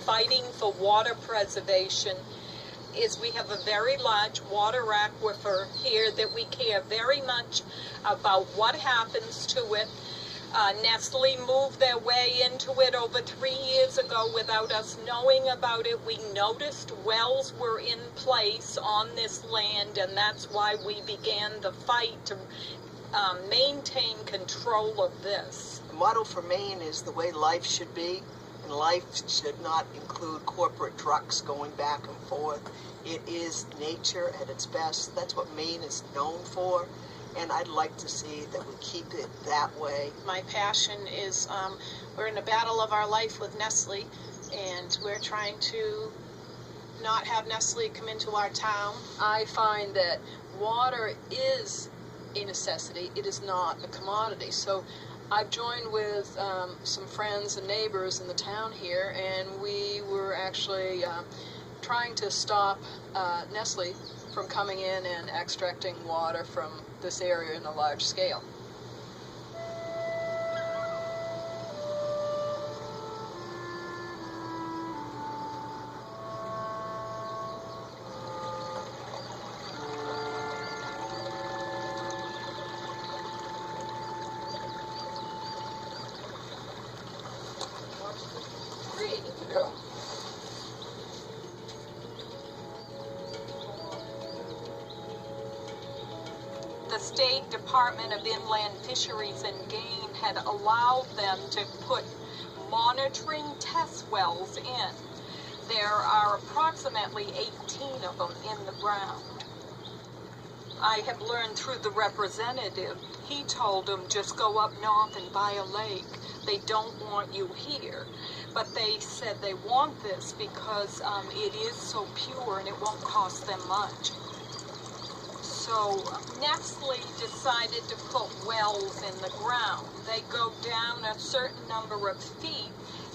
fighting for water preservation is we have a very large water aquifer here that we care very much about what happens to it. Nestle moved their way into it over 3 years ago without us knowing about it. We noticed wells were in place on this land, and that's why we began the fight to maintain control of this. The motto for Maine is the way life should be, and life should not include corporate trucks going back and forth. It is nature at its best. That's what Maine is known for, and I'd like to see that we keep it that way. My passion is we're in a battle of our life with Nestle, and we're trying to not have Nestle come into our town. I find that water is a necessity. It is not a commodity. So I've joined with some friends and neighbors in the town here, and we were actually trying to stop Nestle from coming in and extracting water from this area in a large scale. Yeah. The State Department of Inland Fisheries and Game had allowed them to put monitoring test wells in. There are approximately 18 of them in the ground. I have learned through the representative, he told them just go up north and buy a lake. They don't want you here. But they said they want this because it is so pure and it won't cost them much. So Nestle decided to put wells in the ground. They go down a certain number of feet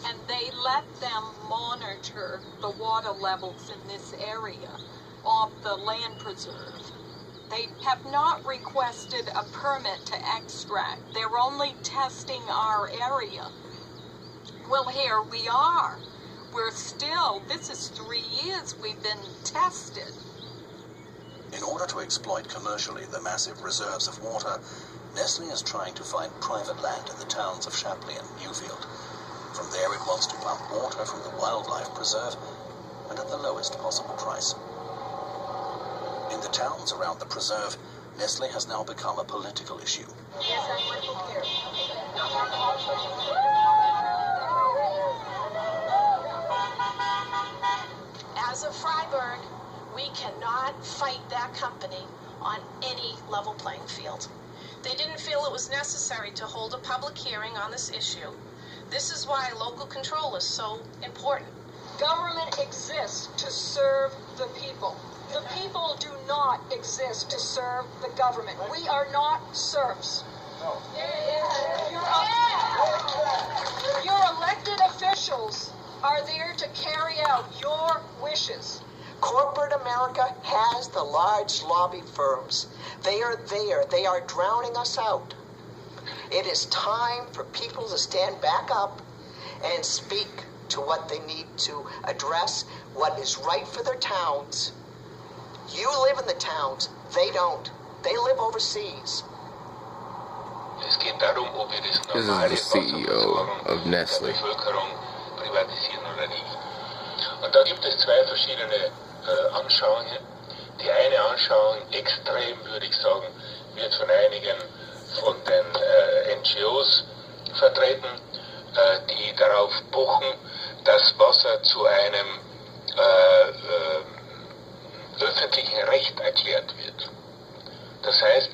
and they let them monitor the water levels in this area of the land preserve. They have not requested a permit to extract. They're only testing our area. Well, here we are. This is 3 years we've been tested. In order to exploit commercially the massive reserves of water, Nestle is trying to find private land in the towns of Shapley and Newfield. From there it wants to pump water from the wildlife preserve, and at the lowest possible price. In the towns around the preserve, Nestle has now become a political issue. Yes, I'm working here. As of Freiburg, we cannot fight that company on any level playing field. They didn't feel it was necessary to hold a public hearing on this issue. This is why local control is so important. Government exists to serve the people. The people do not exist to serve the government. We are not serfs. Your elected officials are there to carry out your wishes. Corporate America has the large lobby firms. They are there. They are drowning us out. It is time for people to stand back up and speak to what they need to address, what is right for their towns. You live in the towns. They don't. They live overseas. Es geht darum, ob wir das This normale is the CEO of Nestle. der Bevölkerung privatisieren oder nicht. Und da gibt es zwei verschiedene Anschauungen. Die eine Anschauung, extrem würde ich sagen, wird von einigen von den NGOs vertreten, die darauf pochen, dass Wasser zu einem öffentlichen Recht erklärt wird. Das heißt,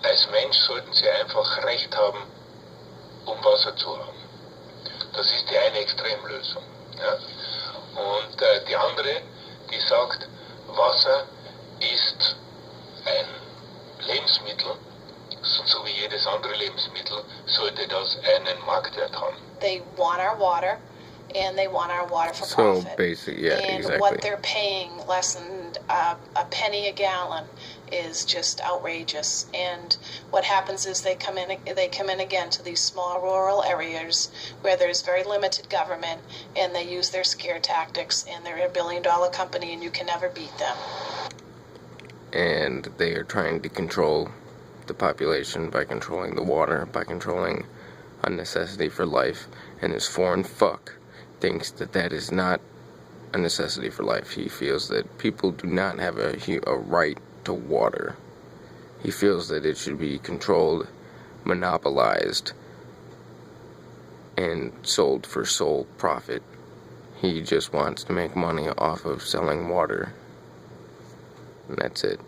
als Mensch sollten sie einfach Recht haben, um Wasser zu haben. Das ist die eine Extremlösung. Ja? Und die andere, die sagt, Wasser ist ein Lebensmittel, so wie jedes andere Lebensmittel, sollte das einen Marktwert haben. They want our water, and they want our water for So profit. basic, yeah, and exactly. what they're paying less than a penny a gallon is just outrageous. And what happens is they come in again to these small rural areas where there's very limited government, and they use their scare tactics, and they're a billion-dollar company, and you can never beat them. And they are trying to control the population by controlling the water, by controlling a necessity for life. And this foreign fuck thinks that that is not a necessity for life. He feels that people do not have a right to water. He feels that it should be controlled, monopolized, and sold for sole profit. He just wants to make money off of selling water. And that's it.